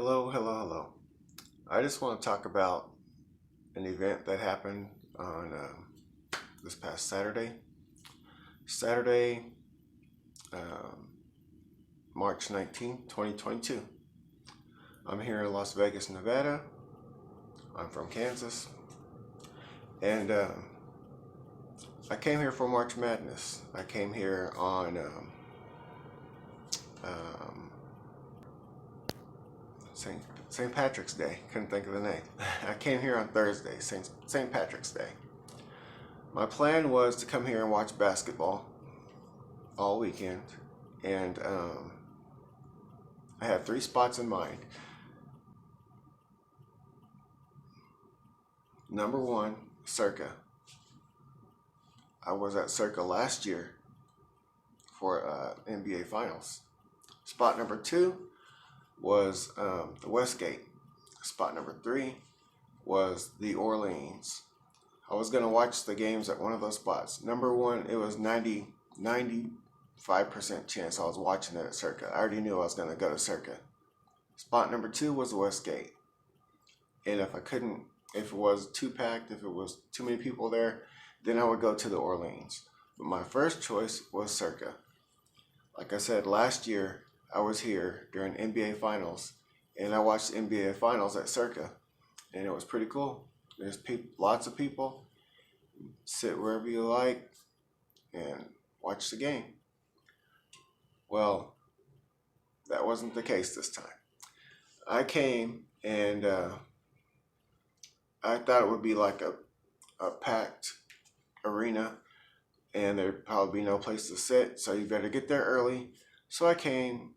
Hello, hello, hello. I just want to talk about an event that happened on this past Saturday. Saturday, um, March 19th, 2022. I'm here in Las Vegas, Nevada. I'm from Kansas. And I came here for March Madness. I came here on um, St. Patrick's Day. Couldn't think of the name. I came here on Thursday, St. Patrick's Day. My plan was to come here and watch basketball all weekend, and I had 3 spots in mind. Number 1, Circa. I was at Circa last year for NBA Finals. Spot number 2 was the Westgate. Spot number 3 was the Orleans. I was going to watch the games at one of those spots. Number 1, it was 95% chance I was watching it at Circa. I already knew I was going to go to Circa. Spot number 2 was the Westgate. And if it was too packed, if it was too many people there, then I would go to the Orleans. But my first choice was Circa. Like I said, last year I was here during NBA Finals, and I watched the NBA Finals at Circa, and it was pretty cool. There's lots of people. Sit wherever you like and watch the game. Well, that wasn't the case this time. I came and I thought it would be like a packed arena, and there'd probably be no place to sit, so you better get there early. So I came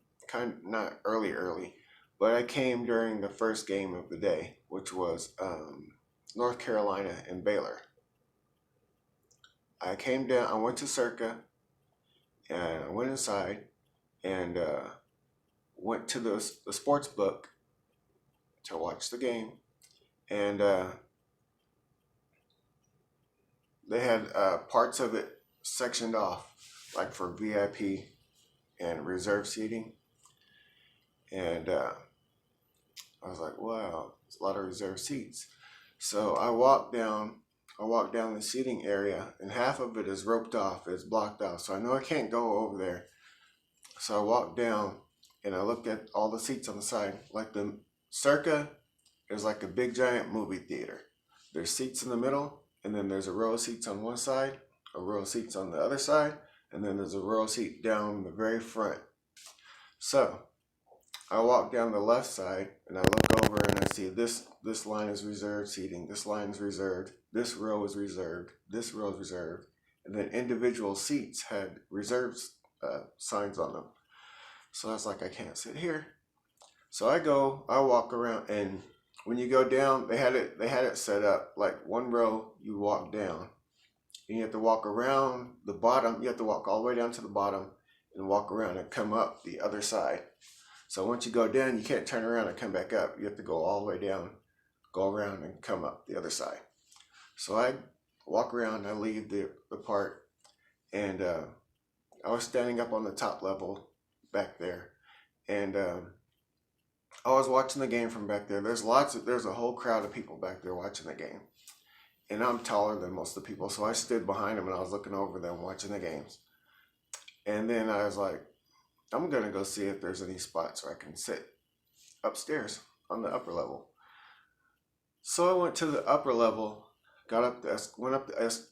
not early, but I came during the first game of the day, which was North Carolina and Baylor. I came down, I went to Circa, and I went inside and went to the sports book to watch the game. And they had parts of it sectioned off, like for VIP and reserve seating. And I was like, wow, there's a lot of reserved seats. So I walked down the seating area, and half of it is roped off, it's blocked off. So I know I can't go over there. So I walked down and I looked at all the seats on the side. Like the Circa is like a big giant movie theater. There's seats in the middle, and then there's a row of seats on one side, a row of seats on the other side, and then there's a row of seats down the very front. So I walk down the left side and I look over and I see this line is reserved seating, this line is reserved, this row is reserved, this row is reserved, and then individual seats had reserved signs on them. So I was like, I can't sit here. So I walk around, and when you go down, they had it set up like one row you walk down, and you have to walk around the bottom. You have to walk all the way down to the bottom and walk around and come up the other side. So once you go down, you can't turn around and come back up. You have to go all the way down, go around and come up the other side. So I walk around, I leave the part, and I was standing up on the top level back there, and I was watching the game from back there. There's a whole crowd of people back there watching the game, and I'm taller than most of the people, so I stood behind them and I was looking over them watching the games. And then I was like, I'm gonna go see if there's any spots where I can sit upstairs on the upper level. So I went to the upper level, went up the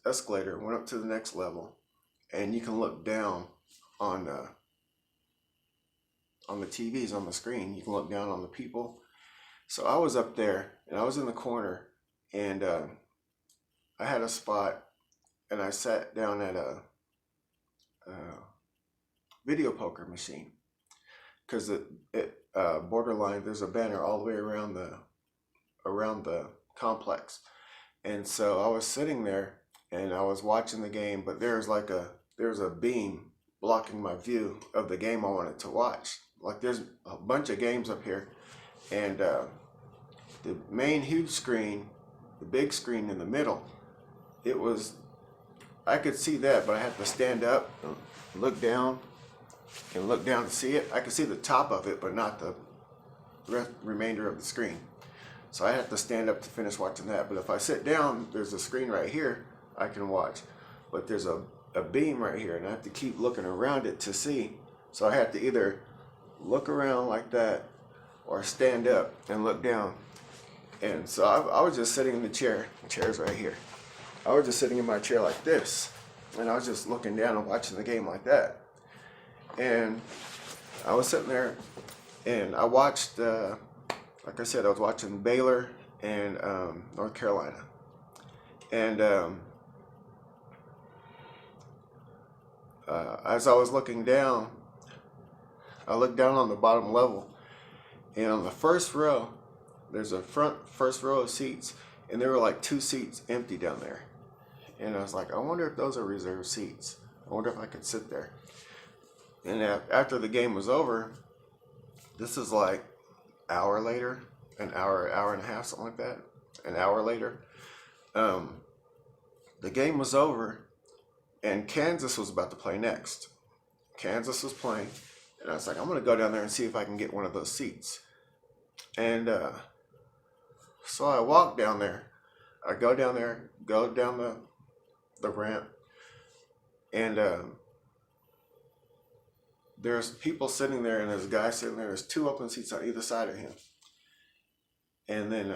escalator, went up to the next level, and you can look down on the TVs on the screen. You can look down on the people. So I was up there and I was in the corner, and I had a spot, and I sat down at a video poker machine, because borderline, there's a banner all the way around the complex. And so I was sitting there and I was watching the game, but there's a beam blocking my view of the game I wanted to watch. Like there's a bunch of games up here, and the main huge screen, the big screen in the middle, I could see that, but I had to stand up and look down to see it. I could see the top of it, but not remainder of the screen. So I have to stand up to finish watching that. But if I sit down, there's a screen right here I can watch. But there's a beam right here, and I have to keep looking around it to see. So I have to either look around like that or stand up and look down. And so I was just sitting in the chair. The chair's right here. I was just sitting in my chair like this, and I was just looking down and watching the game like that. And I was sitting there, and I watched, like I said, I was watching Baylor and North Carolina. And as I was looking down, I looked down on the bottom level, and on the first row, there's a first row of seats, and there were like 2 seats empty down there. And I was like, I wonder if those are reserved seats. I wonder if I could sit there. And after the game was over, this is like an hour later, an hour and a half, something like that. An hour later, the game was over, and Kansas was about to play next. Kansas was playing, and I was like, I'm going to go down there and see if I can get one of those seats. And so I walk down there. I go down there, go down the ramp, and there's people sitting there, and there's a guy sitting there. There's 2 open seats on either side of him. And then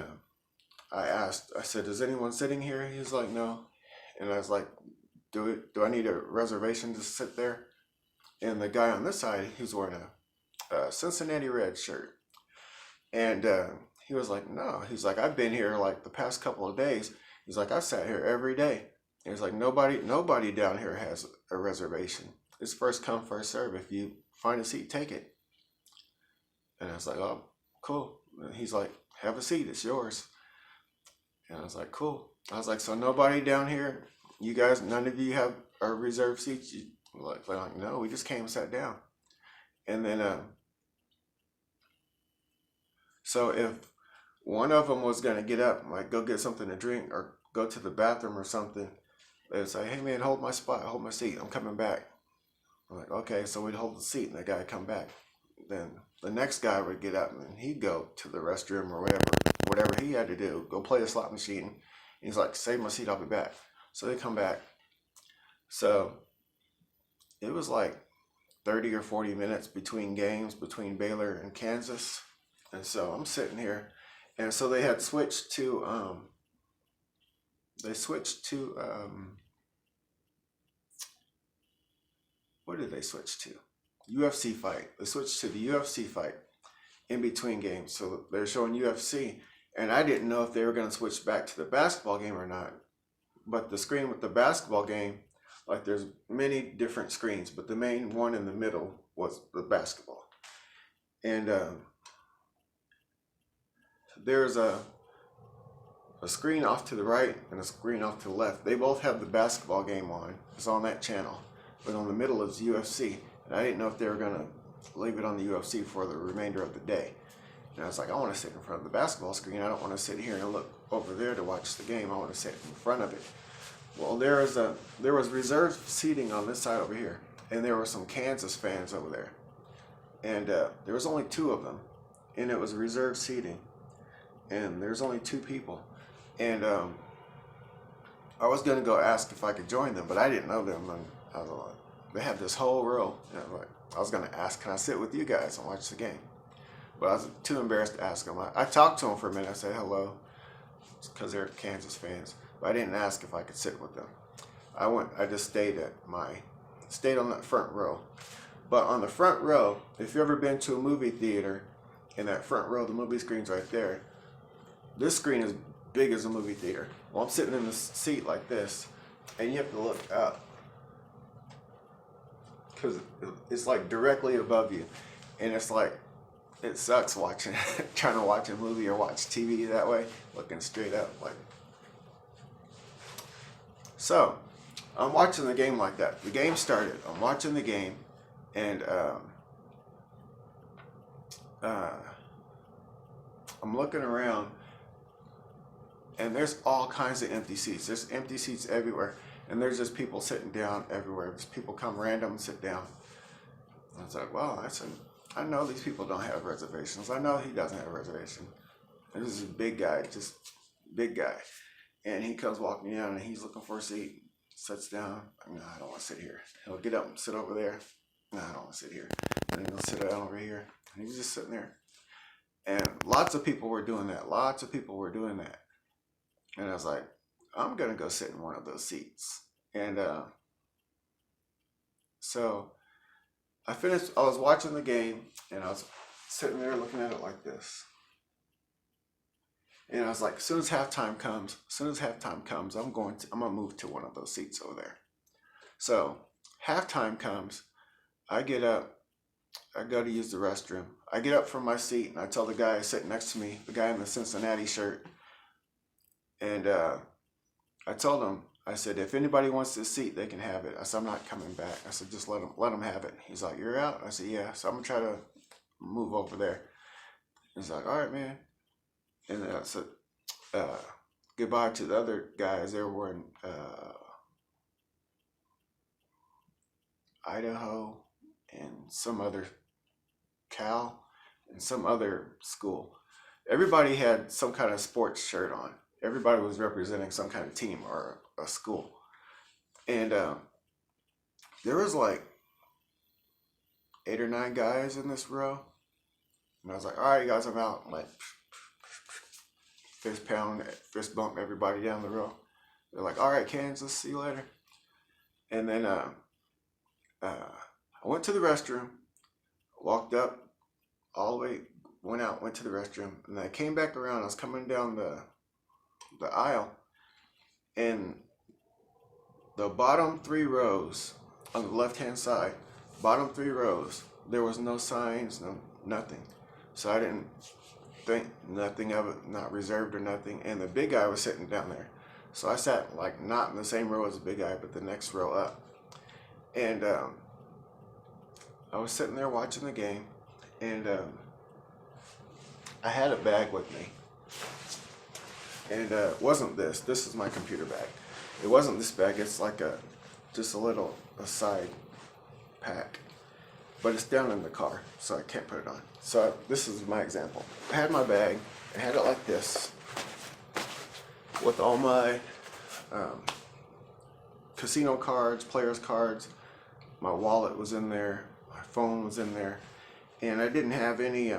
I said, is anyone sitting here? He's like, no. And I was like, do I need a reservation to sit there? And the guy on this side, he was wearing a Cincinnati Red shirt. And he was like, no. He's like, I've been here like the past couple of days. He's like, I've sat here every day. And he's like, nobody down here has a reservation. It's first come, first serve. If you find a seat, take it. And I was like, oh, cool. And he's like, have a seat, it's yours. And I was like, cool. I was like, so nobody down here, you guys, none of you have a reserved seats? They're like, no, we just came and sat down. And then, so if one of them was going to get up, like go get something to drink or go to the bathroom or something, they'd say, hey man, hold my spot, hold my seat, I'm coming back. I'm like, okay, so we'd hold the seat and the guy would come back. Then the next guy would get up and he'd go to the restroom or whatever he had to do, go play the slot machine. And he's like, save my seat, I'll be back. So they come back. So it was like 30 or 40 minutes between games, between Baylor and Kansas. And so I'm sitting here. And so they had switched to, what did they switch to? UFC fight. They switched to the UFC fight in between games. So they're showing UFC. And I didn't know if they were going to switch back to the basketball game or not. But the screen with the basketball game, like there's many different screens, but the main one in the middle was the basketball. And there's a screen off to the right and a screen off to the left. They both have the basketball game on. It's on that channel. But on the middle is UFC. And I didn't know if they were going to leave it on the UFC for the remainder of the day. And I was like, I want to sit in front of the basketball screen. I don't want to sit here and look over there to watch the game. I want to sit in front of it. Well, there was reserved seating on this side over here. And there were some Kansas fans over there. And there was only 2 of them. And it was reserved seating. And there's only 2 people. And I was going to go ask if I could join them, but I didn't know them. And I was like, they had this whole row. And I was going to ask, can I sit with you guys and watch the game? But I was too embarrassed to ask them. I talked to them for a minute. I said hello, because they're Kansas fans. But I didn't ask if I could sit with them. I just stayed on that front row. But on the front row, if you've ever been to a movie theater, in that front row, the movie screen's right there. This screen is big as a movie theater. Well, I'm sitting in the seat like this, and you have to look up, because it's like directly above you. And it's like, it sucks trying to watch a movie or watch TV that way, looking straight up. So, I'm watching the game like that. The game started. I'm watching the game, and I'm looking around, and there's all kinds of empty seats. There's empty seats everywhere, and there's just people sitting down everywhere. There's people come random and sit down. I was like, wow, I know these people don't have reservations. I know he doesn't have a reservation. And this is a big guy, just big guy. And he comes walking down and he's looking for a seat. Sits down. No, I don't want to sit here. He'll get up and sit over there. No, I don't want to sit here. And then he'll sit down over here. And he was just sitting there. And lots of people were doing that. Lots of people were doing that. And I was like, I'm going to go sit in one of those seats. And so I was watching the game and I was sitting there looking at it like this. And I was like, as soon as halftime comes, I'm going to move to one of those seats over there. So halftime comes, I get up, I go to use the restroom. I get up from my seat and I tell the guy sitting next to me, the guy in the Cincinnati shirt, and I told him, I said, if anybody wants this seat, they can have it. I said, I'm not coming back. I said, just let them have it. He's like, you're out? I said, yeah. So I'm gonna try to move over there. He's like, all right, man. And then I said, goodbye to the other guys. They were in Idaho and some other Cal and some other school. Everybody had some kind of sports shirt on. Everybody was representing some kind of team or a school. And there was like 8 or 9 guys in this row. And I was like, all right, guys, I'm out. I'm like, fist bump everybody down the row. They're like, all right, Kansas, see you later. And then I went to the restroom, walked up all the way, went out, went to the restroom, and then I came back around. I was coming down the aisle, and the bottom 3 rows on the left-hand side, bottom 3 rows, there was no signs, nothing. So I didn't think nothing of it, not reserved or nothing. And the big guy was sitting down there. So I sat like not in the same row as the big guy, but the next row up. And I was sitting there watching the game, and I had a bag with me. And it wasn't this. This is my computer bag. It wasn't this bag. It's like just a little side pack. But it's down in the car, so I can't put it on. So this is my example. I had my bag. I had it like this with all my casino cards, players cards. My wallet was in there. My phone was in there. And I didn't have any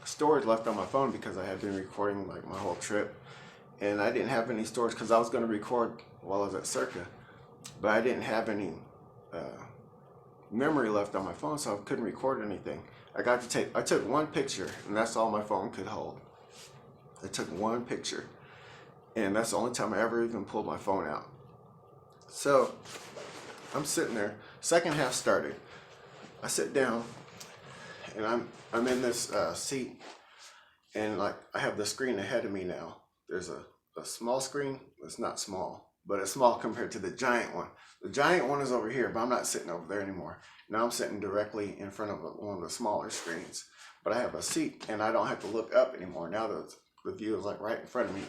storage left on my phone because I had been recording like my whole trip. And I didn't have any storage because I was going to record while I was at Circa. But I didn't have any memory left on my phone, so I couldn't record anything. I took one picture, and that's all my phone could hold. I took one picture, and that's the only time I ever even pulled my phone out. So I'm sitting there. Second half started. I sit down, and I'm in this seat, and like I have the screen ahead of me now. There's a small screen. It's not small, but it's small compared to the giant one. The giant one is over here, but I'm not sitting over there anymore. Now I'm sitting directly in front of one of the smaller screens. But I have a seat, and I don't have to look up anymore. Now the view is like right in front of me.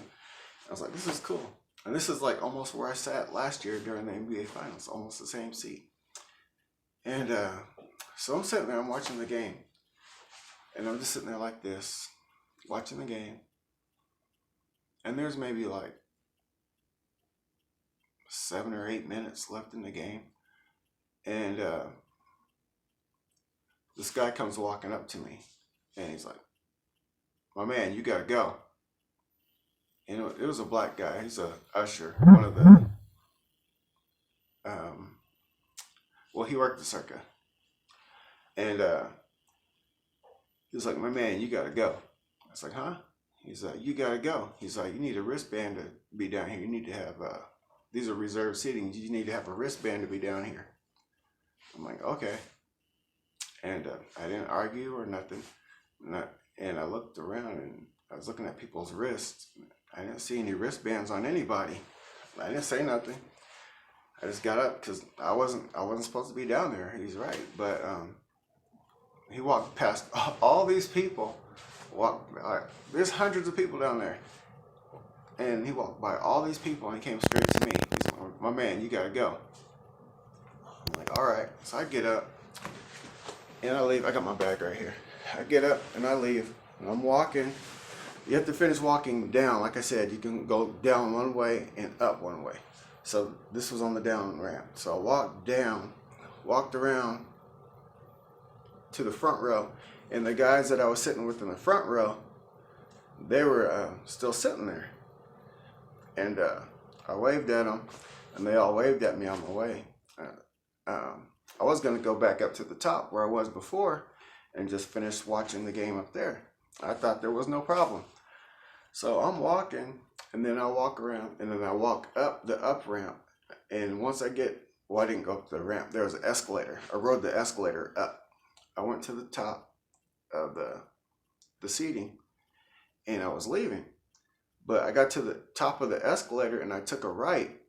I was like, this is cool. And this is like almost where I sat last year during the NBA Finals, almost the same seat. And so I'm sitting there, I'm watching the game. And I'm just sitting there like this, watching the game. And there's maybe like 7 or 8 minutes left in the game. And this guy comes walking up to me. And he's like, my man, you gotta go. You know, it was a black guy. He's a usher, one of the, well, he worked at Circa. And he was like, my man, you gotta go. I was like, huh? He's like, you gotta go. He's like, you need a wristband to be down here. You need to have, these are reserved seating. You need to have a wristband to be down here. I'm like, okay. And I didn't argue or nothing. And I looked around and I was looking at people's wrists. I didn't see any wristbands on anybody. I didn't say nothing. I just got up because I wasn't supposed to be down there. He's right. But he walked past all these people. There's hundreds of people down there. And he walked by all these people and he came straight to me. He's like, my man, you gotta go. I'm like, all right. So I get up and I leave. I got my bag right here. I get up and I leave, and I'm walking. You have to finish walking down. Like I said, you can go down one way and up one way. So this was on the down ramp. So I walked down, walked around to the front row, and the guys that I was sitting with in the front row, they were still sitting there. And I waved at them, and they all waved at me on my way. I was going to go back up to the top where I was before and just finish watching the game up there. I thought there was no problem. So I'm walking, and then I walk around, and then I walk up the up ramp. And once I get, well, I didn't go up the ramp. There was an escalator. I rode the escalator up. I went to the top of the seating, and I was leaving. But I got to the top of the escalator, and I took a right,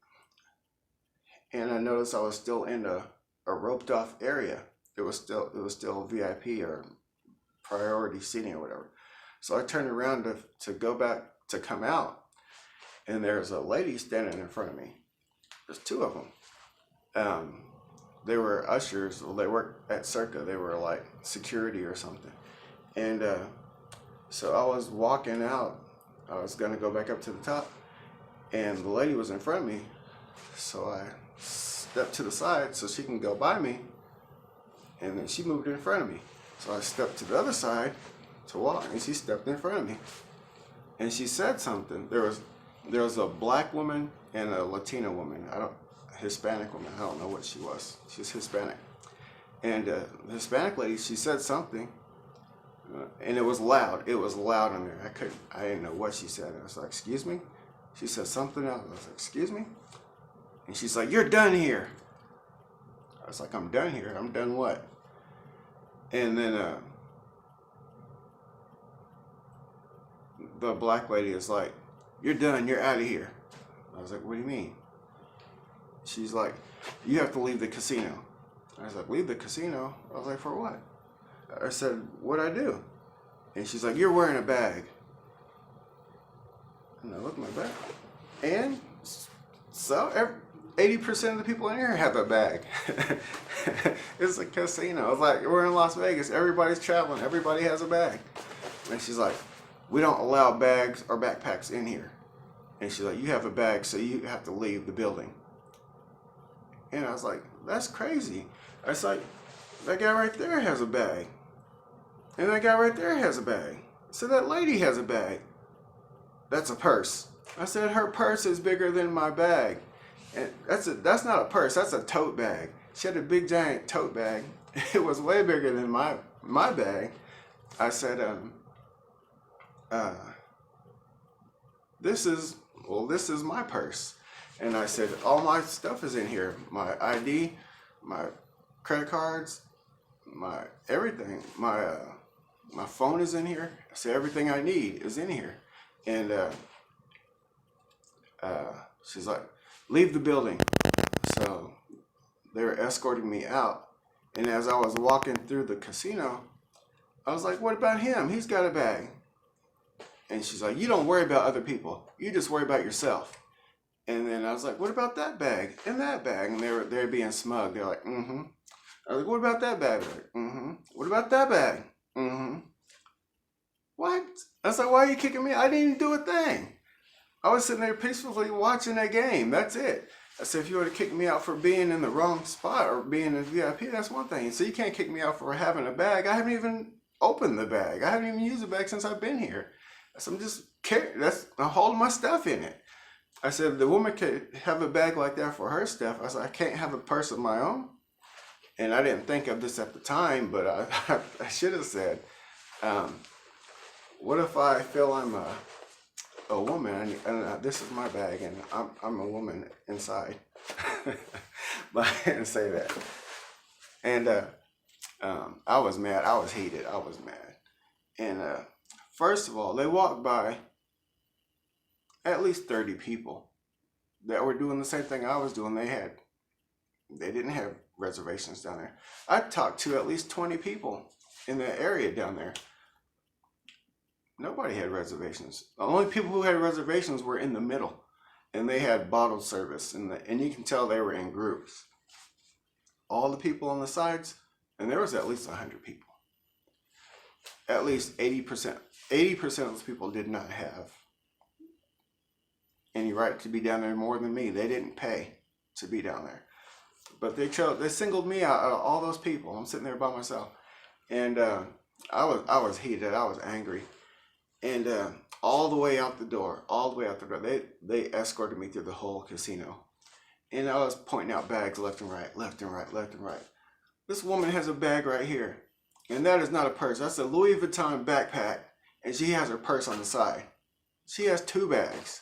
and I noticed I was still in a roped off area. It was still VIP or priority seating or whatever. So I turned around to go back to come out, and there's a lady standing in front of me. There's two of them. They were ushers. Well, they worked at Circa. They were like security or something. And so I was walking out. I was gonna go back up to the top, and the lady was in front of me. So I stepped to the side so she can go by me, and then she moved in front of me. So I stepped to the other side to walk, and she stepped in front of me. And she said something. There was a black woman and a Latina woman. Hispanic woman. I don't know what she was. She's Hispanic. And the Hispanic lady, she said something, and it was loud. It was loud in there. I didn't know what she said. I was like, "Excuse me?" She said something else. I was like, "Excuse me?" And she's like, "You're done here." I was like, "I'm done here? I'm done what?" And then the black lady is like, "You're done. You're out of here." I was like, "What do you mean?" She's like, "You have to leave the casino." I was like, "Leave the casino?" I was like, "For what?" I said, "What'd I do?" And she's like, "You're wearing a bag." And I looked at my bag. And so 80% of the people in here have a bag. It's a casino. It's like, we're in Las Vegas. Everybody's traveling. Everybody has a bag. And she's like, "We don't allow bags or backpacks in here." And she's like, "You have a bag, so you have to leave the building." And I was like, "That's crazy." I was like, "That guy right there has a bag. And that guy right there has a bag. So that lady has a bag. That's a purse." I said, "Her purse is bigger than my bag." And that's not a purse, that's a tote bag. She had a big giant tote bag. It was way bigger than my bag. I said, this is my purse. And I said, "All my stuff is in here. My ID, my credit cards, my everything. My phone is in here." I said, "Everything I need is in here." And she's like, "Leave the building." So they were escorting me out. And as I was walking through the casino, I was like, "What about him? He's got a bag." And she's like, "You don't worry about other people. You just worry about yourself." And then I was like, "What about that bag and that bag?" And they're being smug. They're like, "Mm-hmm." I was like, "What about that bag?" They're like, "Mm-hmm." "What about that bag?" "Mm-hmm." What? I was like, "Why are you kicking me? I didn't even do a thing. I was sitting there peacefully watching that game. That's it." I said, "If you were to kick me out for being in the wrong spot or being in VIP, that's one thing. So you can't kick me out for having a bag. I haven't even opened the bag. I haven't even used the bag since I've been here. So I'm just I'm holding my stuff in it." I said, "The woman could have a bag like that for her stuff." I said, "I can't have a purse of my own." And I didn't think of this at the time, but I should have said, what if I feel I'm a woman and this is my bag and I'm a woman inside? But I didn't say that. And I was mad. I was heated. I was mad. And first of all, they walked by at least 30 people that were doing the same thing I was doing. They didn't have reservations down there. I talked to at least 20 people in the area down there. Nobody had reservations. The only people who had reservations were in the middle, and they had bottled service, and you can tell they were in groups. All the people on the sides, And there was at least 100 people. At least 80%. 80% of those people did not have any right to be down there more than me. They didn't pay to be down there. But they singled me out of all those people. I'm sitting there by myself. And I was heated. I was angry. And all the way out the door, they escorted me through the whole casino. And I was pointing out bags left and right, left and right, left and right. This woman has a bag right here. And that is not a purse. That's a Louis Vuitton backpack. And she has her purse on the side. She has 2 bags.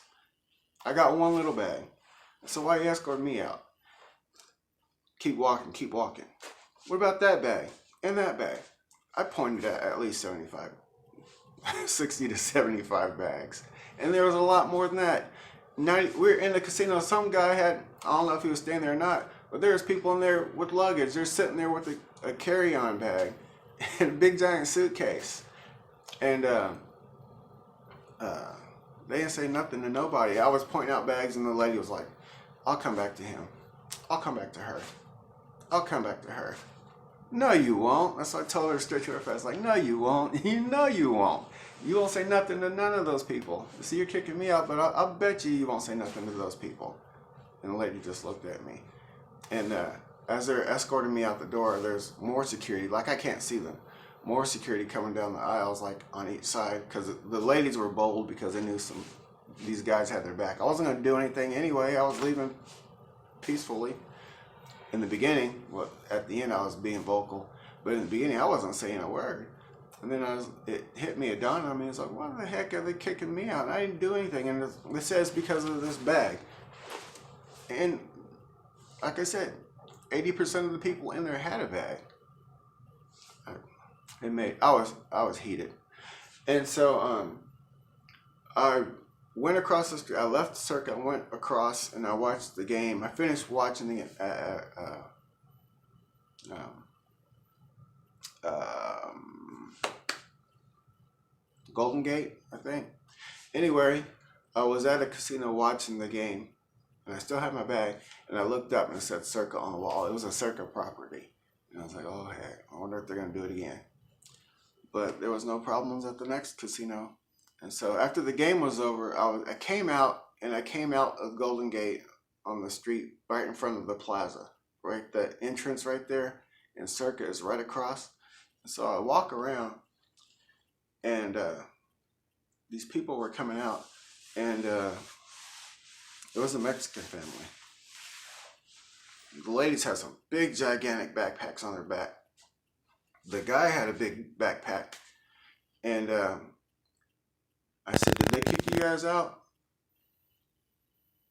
I got 1 little bag. So why you escorting me out? Keep walking, keep walking. What about that bag? And that bag? I pointed at least 60 to 75 bags. And there was a lot more than that. We're in the casino. Some guy had, I don't know if he was staying there or not, but there's people in there with luggage. They're sitting there with a carry-on bag and a big giant suitcase. And they didn't say nothing to nobody. I was pointing out bags and the lady was like, I'll come back to him. I'll come back to her. I'll come back to her. No, you won't. That's what I told her straight to her face. Like, no, you won't. You know you won't. You won't say nothing to none of those people. See, you're kicking me out, but I'll bet you won't say nothing to those people. And the lady just looked at me. And as they're escorting me out the door, there's more security. Like, I can't see them. More security coming down the aisles, like, on each side. Because the ladies were bold because they knew these guys had their back. I wasn't going to do anything anyway. I was leaving peacefully. In the beginning, at the end I was being vocal, but in the beginning I wasn't saying a word. And then it hit me, it dawned on me, it's like, why the heck are they kicking me out? I didn't do anything, and it says because of this bag. And like I said, 80% of the people in there had a bag. I was heated. And so I went across the street. I left Circa, went across, and I watched the game. I finished watching the Golden Gate, I think. Anyway, I was at a casino watching the game, and I still had my bag, and I looked up and it said Circa on the wall. It was a Circa property. And I was like, oh, heck, I wonder if they're going to do it again. But there was no problems at the next casino. And so after the game was over, I came out of Golden Gate on the street right in front of the plaza, right? The entrance right there, and Circa is right across. And so I walk around, and these people were coming out, and it was a Mexican family. The ladies had some big, gigantic backpacks on their back. The guy had a big backpack, and I said, did they kick you guys out?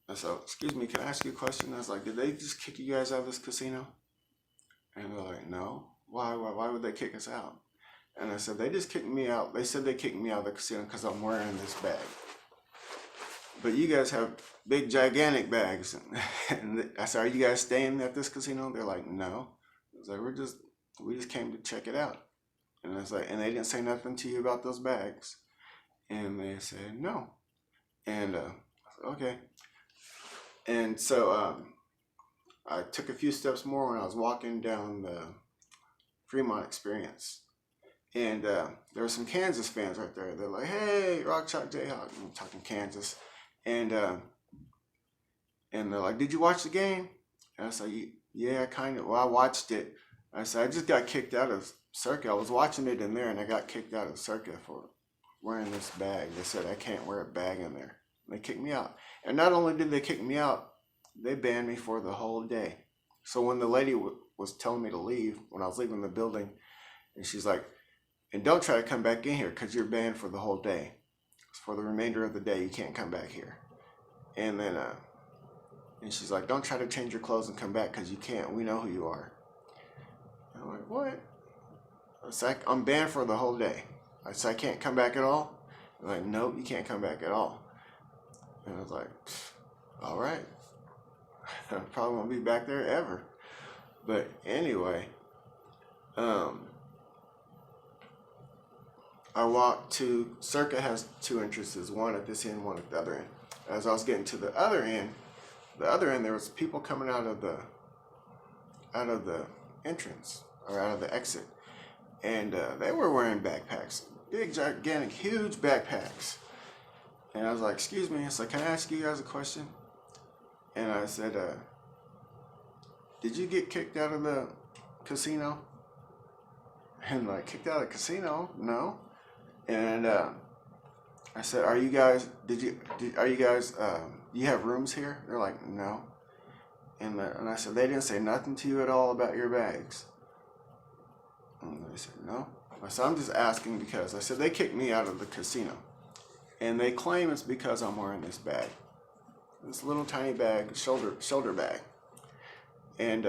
I said, excuse me, can I ask you a question? I was like, did they just kick you guys out of this casino? And they're like, no. Why would they kick us out? And I said, they just kicked me out. They said they kicked me out of the casino because I'm wearing this bag. But you guys have big, gigantic bags. And I said, are you guys staying at this casino? They're like, no. I was like, we just came to check it out. And I was like, and they didn't say nothing to you about those bags? And they said, no. And I said, okay. And so I took a few steps more when I was walking down the Fremont Experience. And there were some Kansas fans right there. They're like, hey, Rock Chalk Jayhawk. I'm talking Kansas. And they're like, did you watch the game? And I said, yeah, kind of. Well, I watched it. I said, I just got kicked out of Circa. I was watching it in there, and I got kicked out of Circa for wearing this bag. They said I can't wear a bag in there. They kicked me out. And not only did they kick me out, they banned me for the whole day. So when the lady was telling me to leave, when I was leaving the building, and she's like, and don't try to come back in here because you're banned for the whole day. For the remainder of the day, you can't come back here. And then, and she's like, don't try to change your clothes and come back because you can't. We know who you are. And I'm like, what? It's like, I'm banned for the whole day. I said, I can't come back at all? They're like, nope, you can't come back at all. And I was like, all right. I probably won't be back there ever. But anyway, I walked to, Circa has 2 entrances, one at this end, one at the other end. As I was getting to the other end, there was people coming out of the entrance. or out of the exit, and they were wearing backpacks, big, gigantic, huge backpacks. And I was like, excuse me, it's like, can I ask you guys a question? And I said, did you get kicked out of the casino? And like, kicked out of the casino? No. And I said, are you guys, you have rooms here? They're like, no. And I said, they didn't say nothing to you at all about your bags? And they said, no. I said, I'm just asking because, I said, they kicked me out of the casino. And they claim it's because I'm wearing this bag. This little tiny bag, shoulder bag. And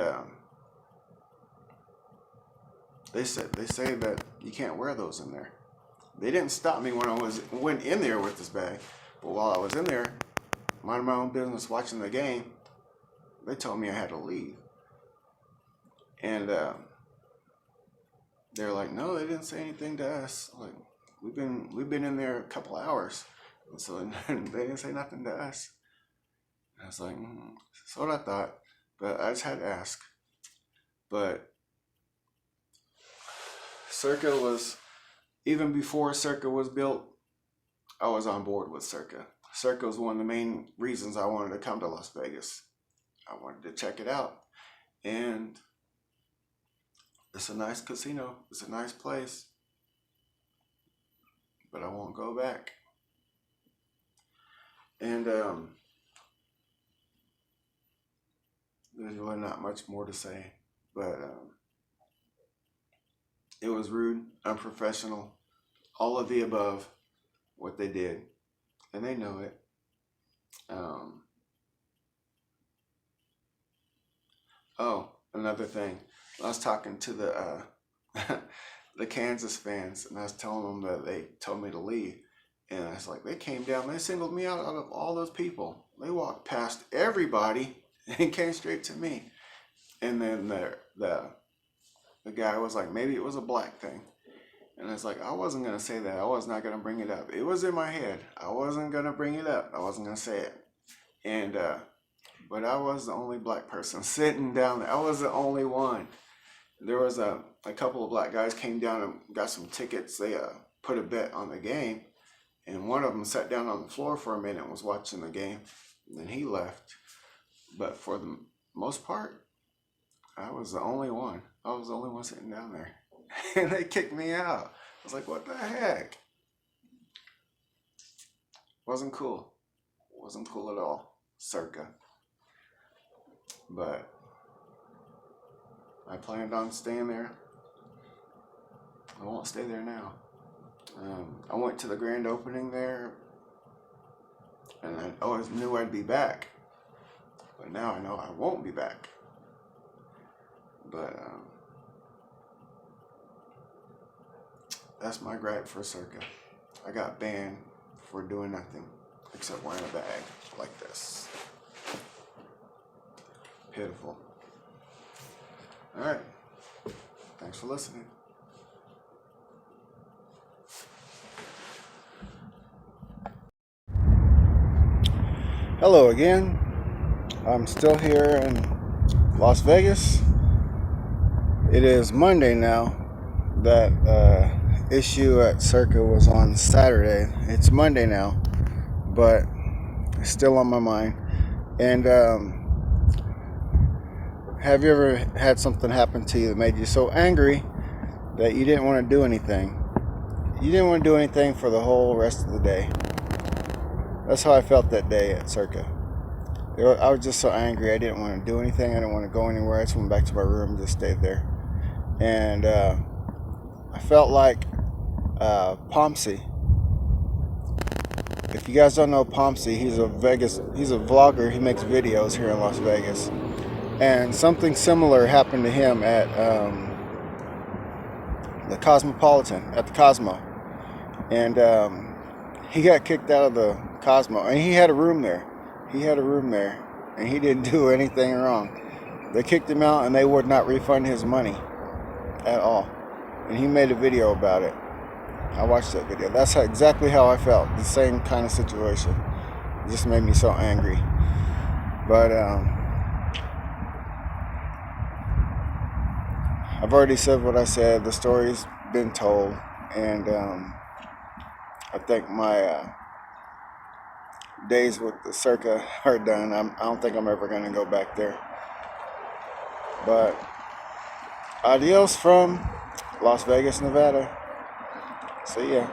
they say that you can't wear those in there. They didn't stop me when I went in there with this bag. But while I was in there, minding my own business, watching the game, they told me I had to leave. And they're like, no, they didn't say anything to us. Like, we've been in there a couple hours, and so they didn't say nothing to us. And I was like, that's what I thought, but I just had to ask. But Circa was, even before Circa was built, I was on board with Circa. Circa was one of the main reasons I wanted to come to Las Vegas. I wanted to check it out, and it's a nice casino. It's a nice place, but I won't go back. And there's really not much more to say, but it was rude, unprofessional, all of the above, what they did, and they know it. Oh, another thing. I was talking to the the Kansas fans, and I was telling them that they told me to leave. And I was like, they came down, they singled me out of all those people. They walked past everybody and came straight to me. And then the guy was like, maybe it was a black thing. And I was like, I wasn't going to say that. I was not going to bring it up. It was in my head. I wasn't going to bring it up. I wasn't going to say it. And but I was the only black person sitting down there. I was the only one. There was a couple of black guys came down and got some tickets. They put a bet on the game, and one of them sat down on the floor for a minute and was watching the game, and then he left. But for the most part, I was the only one. I was the only one sitting down there, and they kicked me out. I was like, what the heck? Wasn't cool. Wasn't cool at all. Circa. But I planned on staying there. I won't stay there now. I went to the grand opening there, and I always knew I'd be back. But now I know I won't be back. But that's my gripe for Circa. I got banned for doing nothing except wearing a bag like this. Pitiful. All right. Thanks for listening. Hello again. I'm still here in Las Vegas. It is Monday now. That issue at Circa was on Saturday. It's Monday now, but it's still on my mind. And have you ever had something happen to you that made you so angry that you didn't want to do anything? You didn't want to do anything for the whole rest of the day. That's how I felt that day at Circa. I was just so angry. I didn't want to do anything. I didn't want to go anywhere. I just went back to my room and just stayed there. And I felt like Pomsey. If you guys don't know Pomsey, he's a vlogger. He makes videos here in Las Vegas. And something similar happened to him at the Cosmopolitan, at the Cosmo. And he got kicked out of the Cosmo. And he had a room there. And he didn't do anything wrong. They kicked him out, and they would not refund his money at all. And he made a video about it. I watched that video. That's exactly how I felt. The same kind of situation. It just made me so angry. But I've already said what I said. The story's been told, and I think my days with the Circa are done. I don't think I'm ever going to go back there. But adios from Las Vegas, Nevada. See ya.